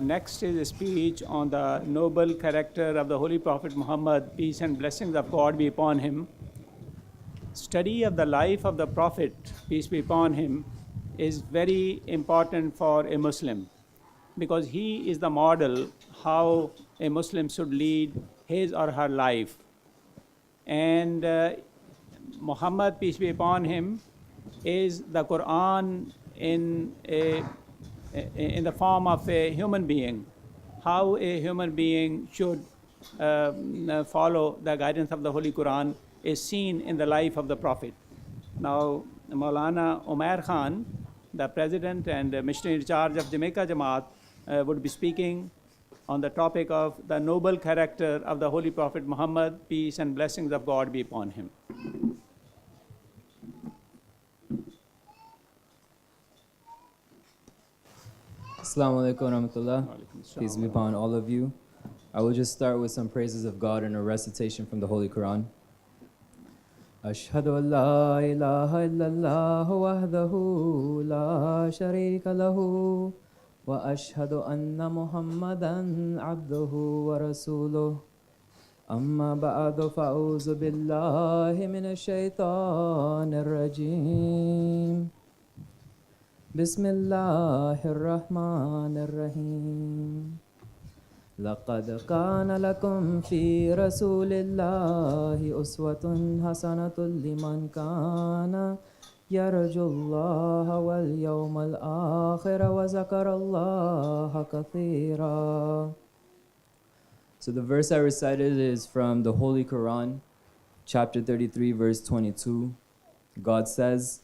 Next is a speech on the noble character of the Holy Prophet Muhammad, peace and blessings of God be upon him. Study of the life of the Prophet, peace be upon him, is very important for a Muslim because he is the model how a Muslim should lead his or her life. And Muhammad, peace be upon him, is the Quran in the form of a human being, how a human being should follow the guidance of the Holy Quran is seen in the life of the Prophet. Now, Maulana Umair Khan, the president and missionary in charge of Jamaica Jamaat, would be speaking on the topic of the noble character of the Holy Prophet Muhammad, peace and blessings of God be upon him. Assalamu alaikum wa rahmatullah. Peace be upon all of you. I will just start with some praises of God and a recitation from the Holy Quran. Ashhadu an la ilaha illallah wahdahu la sharika lahu wa ashhadu anna Muhammadan abduhu wa rasuluh. Amma ba'du fa'uzu billahi minash shaitanir rajim. بسم الله الرحمن الرحيم لقد كان لكم في رسول الله أسوة حسنة لمن كان يرجو الله واليوم الآخر وذكر الله كثيرا. So the verse I recited is from the Holy Quran, chapter 33, verse 22. God says,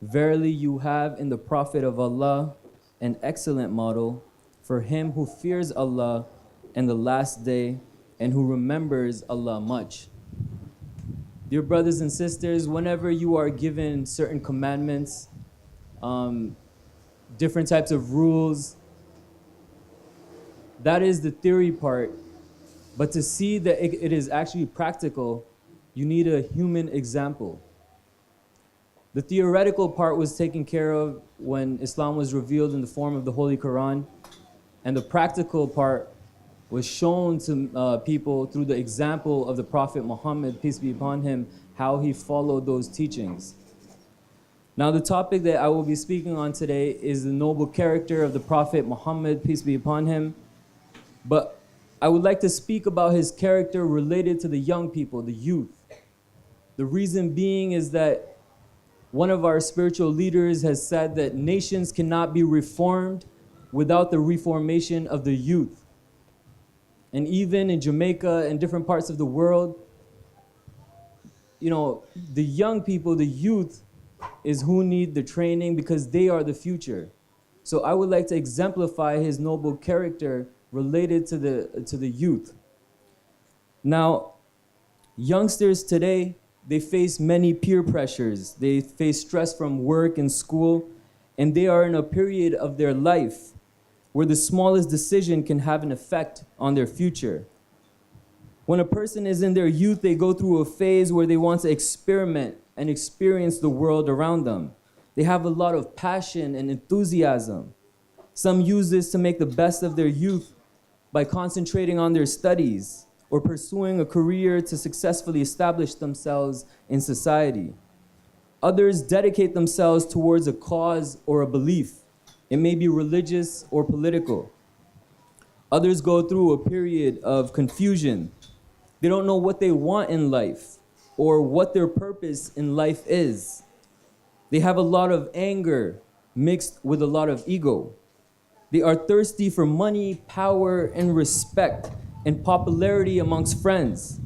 "Verily you have in the Prophet of Allah an excellent model for him who fears Allah and the last day and who remembers Allah much." Dear brothers and sisters, whenever you are given certain commandments, different types of rules, that is the theory part. But to see that it is actually practical, you need a human example. The theoretical part was taken care of when Islam was revealed in the form of the Holy Quran, and the practical part was shown to people through the example of the Prophet Muhammad, peace be upon him, how he followed those teachings. Now the topic that I will be speaking on today is the noble character of the Prophet Muhammad, peace be upon him. But I would like to speak about his character related to the young people, the youth. The reason being is that one of our spiritual leaders has said that nations cannot be reformed without the reformation of the youth. And even in Jamaica and different parts of the world, you know, the young people, the youth, is who need the training because they are the future. So I would like to exemplify his noble character related to the youth. Now, youngsters today, they face many peer pressures. They face stress from work and school, and they are in a period of their life where the smallest decision can have an effect on their future. When a person is in their youth, they go through a phase where they want to experiment and experience the world around them. They have a lot of passion and enthusiasm. Some use this to make the best of their youth by concentrating on their studies or pursuing a career to successfully establish themselves in society. Others dedicate themselves towards a cause or a belief. It may be religious or political. Others go through a period of confusion. They don't know what they want in life or what their purpose in life is. They have a lot of anger mixed with a lot of ego. They are thirsty for money, power, and respect, and popularity amongst friends.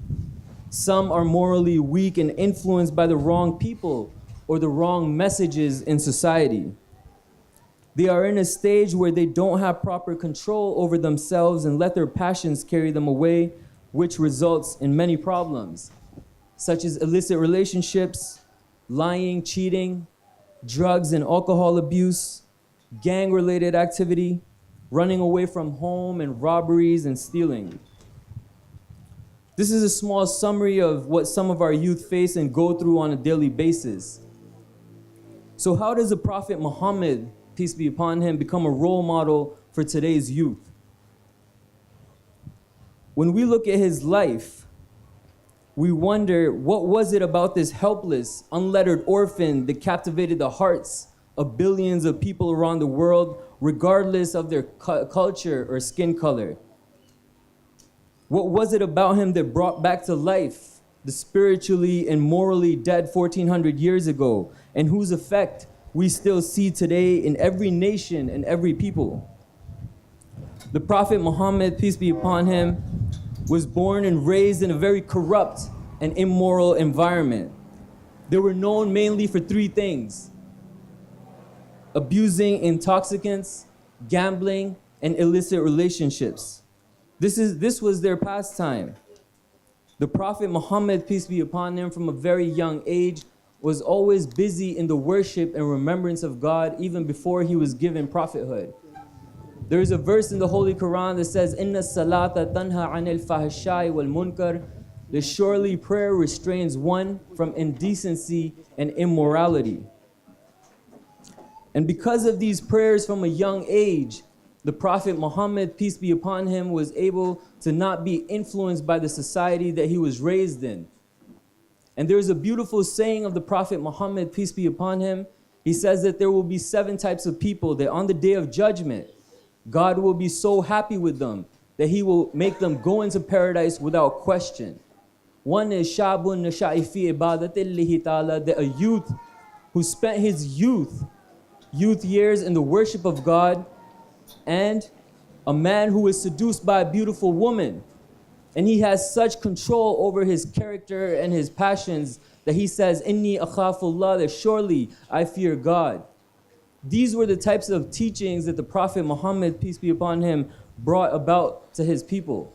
Some are morally weak and influenced by the wrong people or the wrong messages in society. They are in a stage where they don't have proper control over themselves and let their passions carry them away, which results in many problems, such as illicit relationships, lying, cheating, drugs and alcohol abuse, gang-related activity, running away from home, and robberies and stealing. This is a small summary of what some of our youth face and go through on a daily basis. So how does the Prophet Muhammad, peace be upon him, become a role model for today's youth? when we look at his life, we wonder, what was it about this helpless, unlettered orphan that captivated the hearts of billions of people around the world, regardless of their culture or skin color? What was it about him that brought back to life the spiritually and morally dead 1400 years ago, and whose effect we still see today in every nation and every people? The Prophet Muhammad, peace be upon him, was born and raised in a very corrupt and immoral environment. They were known mainly for three things: abusing intoxicants, gambling, and illicit relationships. This was their pastime. The Prophet Muhammad, peace be upon him, from a very young age, was always busy in the worship and remembrance of God even before he was given prophethood. There is a verse in the Holy Quran that says, "Inna salata tanha anil fahshai wal munkar," that surely prayer restrains one from indecency and immorality. And because of these prayers from a young age, the Prophet Muhammad, peace be upon him, was able to not be influenced by the society that he was raised in. And there's a beautiful saying of the Prophet Muhammad, peace be upon him. He says that there will be 7 types of people that on the day of judgment, God will be so happy with them that he will make them go into paradise without question. One is Shabun Nasha'i fi ibadatillahi ta'ala, that a youth who spent his youth years in the worship of God, and a man who is seduced by a beautiful woman, and he has such control over his character and his passions that he says, "Inni akhafullah," that surely I fear God. These were the types of teachings that the Prophet Muhammad, peace be upon him, brought about to his people.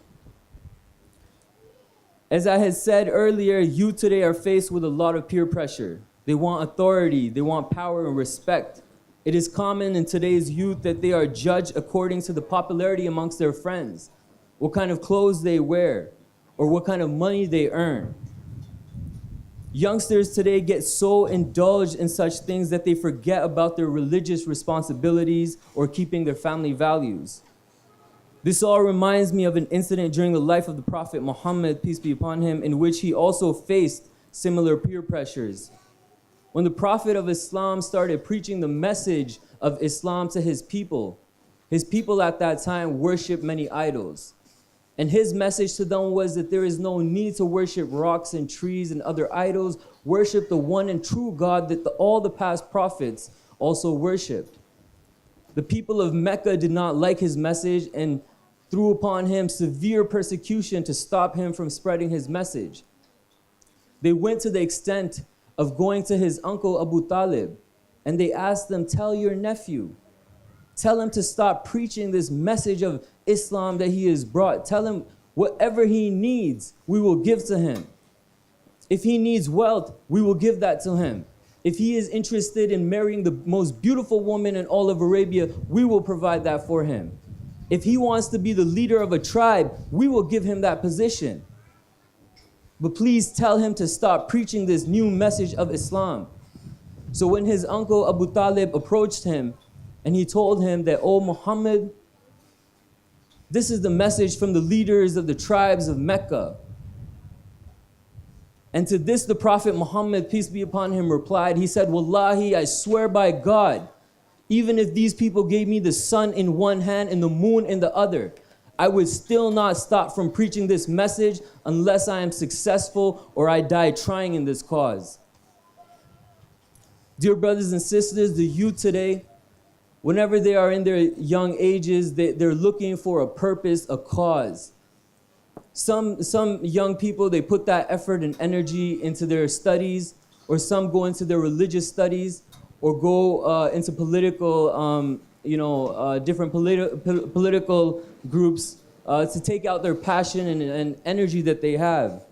As I had said earlier, youth today are faced with a lot of peer pressure. They want authority, they want power and respect. It is common in today's youth that they are judged according to the popularity amongst their friends, what kind of clothes they wear, or what kind of money they earn. Youngsters today get so indulged in such things that they forget about their religious responsibilities or keeping their family values. This all reminds me of an incident during the life of the Prophet Muhammad, peace be upon him, in which he also faced similar peer pressures. When the Prophet of Islam started preaching the message of Islam to his people at that time worshiped many idols. And his message to them was that there is no need to worship rocks and trees and other idols. Worship the one and true God that all the past prophets also worshipped. The people of Mecca did not like his message and threw upon him severe persecution to stop him from spreading his message. They went to the extent of going to his uncle Abu Talib, and they asked them, "Tell your nephew, tell him to stop preaching this message of Islam that he has brought. Tell him whatever he needs, we will give to him. If he needs wealth, we will give that to him. If he is interested in marrying the most beautiful woman in all of Arabia, we will provide that for him. If he wants to be the leader of a tribe, we will give him that position. But please tell him to stop preaching this new message of Islam." So when his uncle Abu Talib approached him and he told him that, "Oh Muhammad, this is the message from the leaders of the tribes of Mecca." And to this the Prophet Muhammad, peace be upon him, replied, he said, "Wallahi, I swear by God, even if these people gave me the sun in one hand and the moon in the other, I would still not stop from preaching this message unless I am successful or I die trying in this cause." Dear brothers and sisters, the youth today, whenever they are in their young ages, they're looking for a purpose, a cause. Some young people, they put that effort and energy into their studies, or some go into their religious studies, or go into political, different political groups to take out their passion and energy that they have.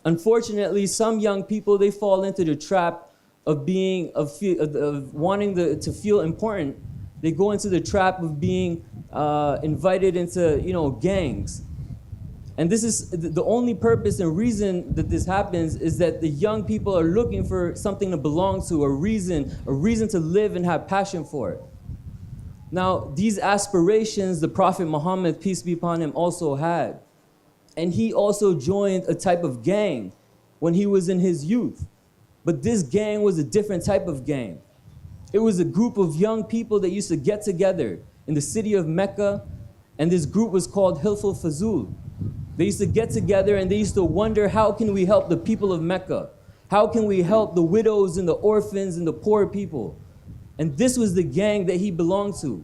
Unfortunately, some young people, they fall into the trap of wanting to feel important. They go into the trap of being invited into gangs. And this is the only purpose and reason that this happens is that the young people are looking for something to belong to, a reason to live and have passion for it. Now, these aspirations the Prophet Muhammad, peace be upon him, also had. And he also joined a type of gang when he was in his youth. But this gang was a different type of gang. It was a group of young people that used to get together in the city of Mecca, and this group was called Hilful Fazul. They used to get together and they used to wonder, how can we help the people of Mecca? How can we help the widows and the orphans and the poor people? And this was the gang that he belonged to.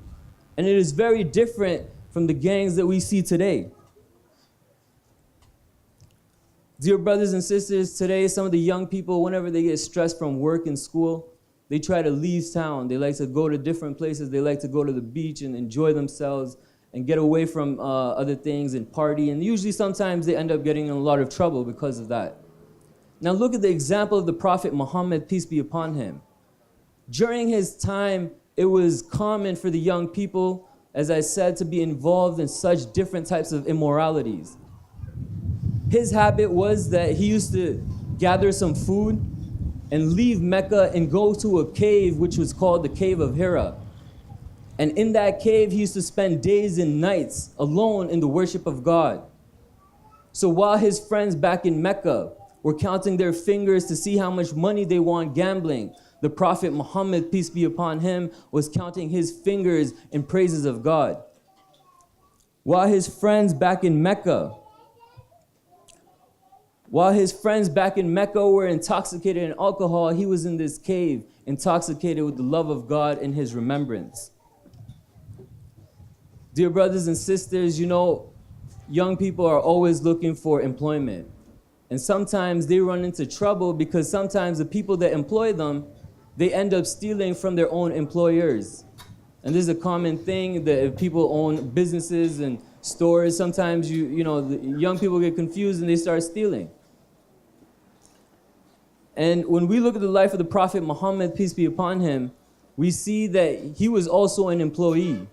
And it is very different from the gangs that we see today. Dear brothers and sisters, today some of the young people, whenever they get stressed from work and school, they try to leave town. They like to go to different places. They like to go to the beach and enjoy themselves and get away from other things and party. And usually sometimes they end up getting in a lot of trouble because of that. Now look at the example of the Prophet Muhammad, peace be upon him. During his time, it was common for the young people, as I said, to be involved in such different types of immoralities. His habit was that he used to gather some food and leave Mecca and go to a cave which was called the Cave of Hira. And in that cave, he used to spend days and nights alone in the worship of God. So while his friends back in Mecca were counting their fingers to see how much money they won gambling, the Prophet Muhammad, peace be upon him, was counting his fingers in praises of God. While his friends back in Mecca were intoxicated in alcohol, he was in this cave, intoxicated with the love of God and his remembrance. Dear brothers and sisters, you know, young people are always looking for employment. And sometimes they run into trouble because sometimes the people that employ them, they end up stealing from their own employers. And this is a common thing that if people own businesses and stores, sometimes the young people get confused and they start stealing. And when we look at the life of the Prophet Muhammad, peace be upon him, we see that he was also an employee.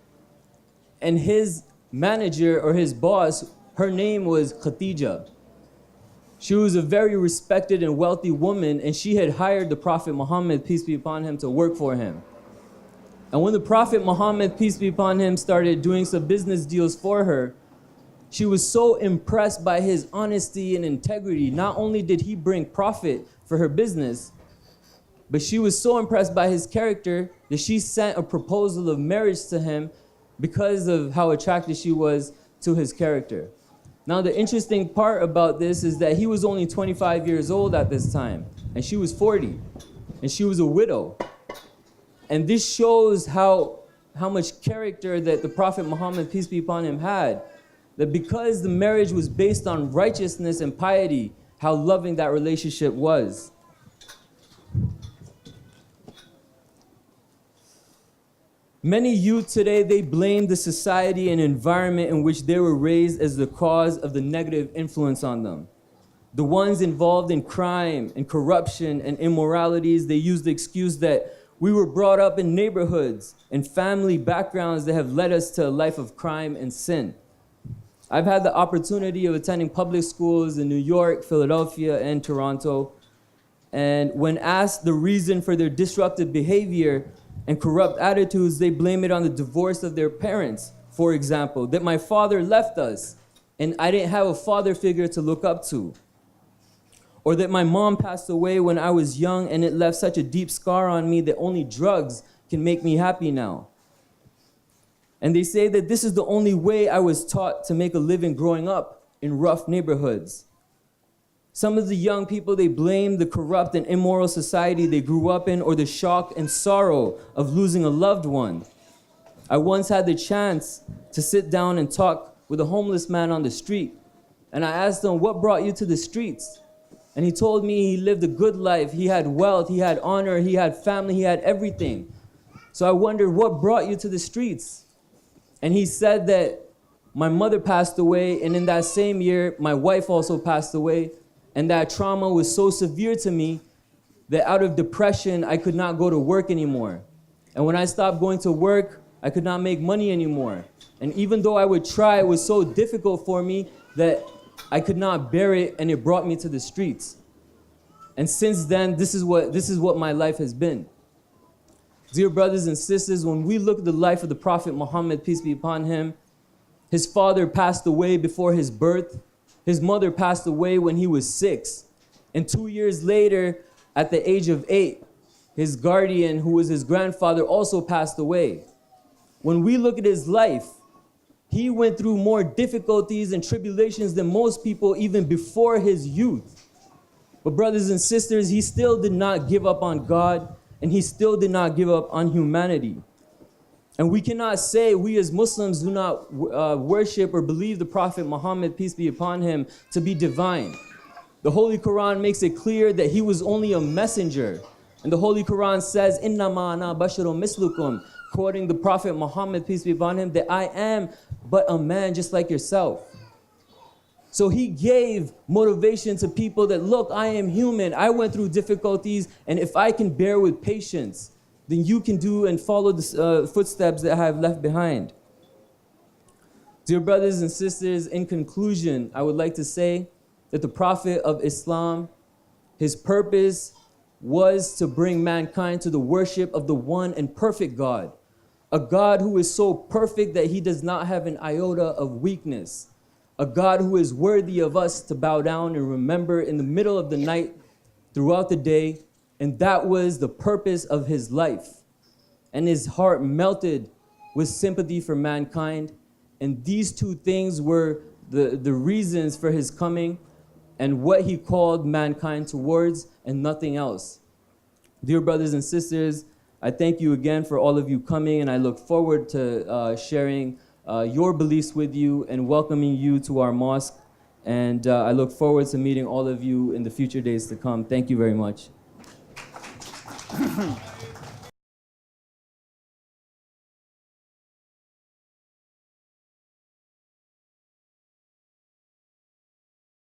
And his manager or his boss, her name was Khadija. She was a very respected and wealthy woman, and she had hired the Prophet Muhammad, peace be upon him, to work for him. And when the Prophet Muhammad, peace be upon him, started doing some business deals for her, she was so impressed by his honesty and integrity. Not only did he bring profit for her business, but she was so impressed by his character that she sent a proposal of marriage to him because of how attracted she was to his character. Now the interesting part about this is that he was only 25 years old at this time, and she was 40, and she was a widow. And this shows how much character that the Prophet Muhammad, peace be upon him, had. That because the marriage was based on righteousness and piety, how loving that relationship was. Many youth today, they blame the society and environment in which they were raised as the cause of the negative influence on them. The ones involved in crime and corruption and immoralities, they use the excuse that we were brought up in neighborhoods and family backgrounds that have led us to a life of crime and sin. I've had the opportunity of attending public schools in New York, Philadelphia, and Toronto. And when asked the reason for their disruptive behavior and corrupt attitudes, they blame it on the divorce of their parents. For example, that my father left us and I didn't have a father figure to look up to. Or that my mom passed away when I was young and it left such a deep scar on me that only drugs can make me happy now. And they say that this is the only way I was taught to make a living growing up in rough neighborhoods. Some of the young people, they blame the corrupt and immoral society they grew up in or the shock and sorrow of losing a loved one. I once had the chance to sit down and talk with a homeless man on the street. And I asked him, what brought you to the streets? And he told me he lived a good life. He had wealth, he had honor, he had family, he had everything. So I wondered, what brought you to the streets? And he said that my mother passed away, and in that same year, my wife also passed away. And that trauma was so severe to me that out of depression, I could not go to work anymore. And when I stopped going to work, I could not make money anymore. And even though I would try, it was so difficult for me that I could not bear it, and it brought me to the streets. And since then, this is what my life has been. Dear brothers and sisters, when we look at the life of the Prophet Muhammad, peace be upon him, his father passed away before his birth. His mother passed away when he was 6. And 2 years later, at the age of 8, his guardian, who was his grandfather, also passed away. When we look at his life, he went through more difficulties and tribulations than most people even before his youth. But brothers and sisters, he still did not give up on God, and he still did not give up on humanity. And we cannot say we as Muslims do not worship or believe the Prophet Muhammad, peace be upon him, to be divine. The Holy Quran makes it clear that he was only a messenger. And the Holy Quran says, "Innama ana basharun mislukum," quoting the Prophet Muhammad, peace be upon him, that I am but a man just like yourself. So he gave motivation to people that, look, I am human. I went through difficulties, and if I can bear with patience, then you can do and follow the footsteps that I have left behind. Dear brothers and sisters, in conclusion, I would like to say that the Prophet of Islam, his purpose was to bring mankind to the worship of the one and perfect God, a God who is so perfect that he does not have an iota of weakness, a God who is worthy of us to bow down and remember in the middle of the night, throughout the day. And that was the purpose of his life. And his heart melted with sympathy for mankind. And these two things were the reasons for his coming and what he called mankind towards, and nothing else. Dear brothers and sisters, I thank you again for all of you coming, and I look forward to sharing your beliefs with you and welcoming you to our mosque. And I look forward to meeting all of you in the future days to come. Thank you very much.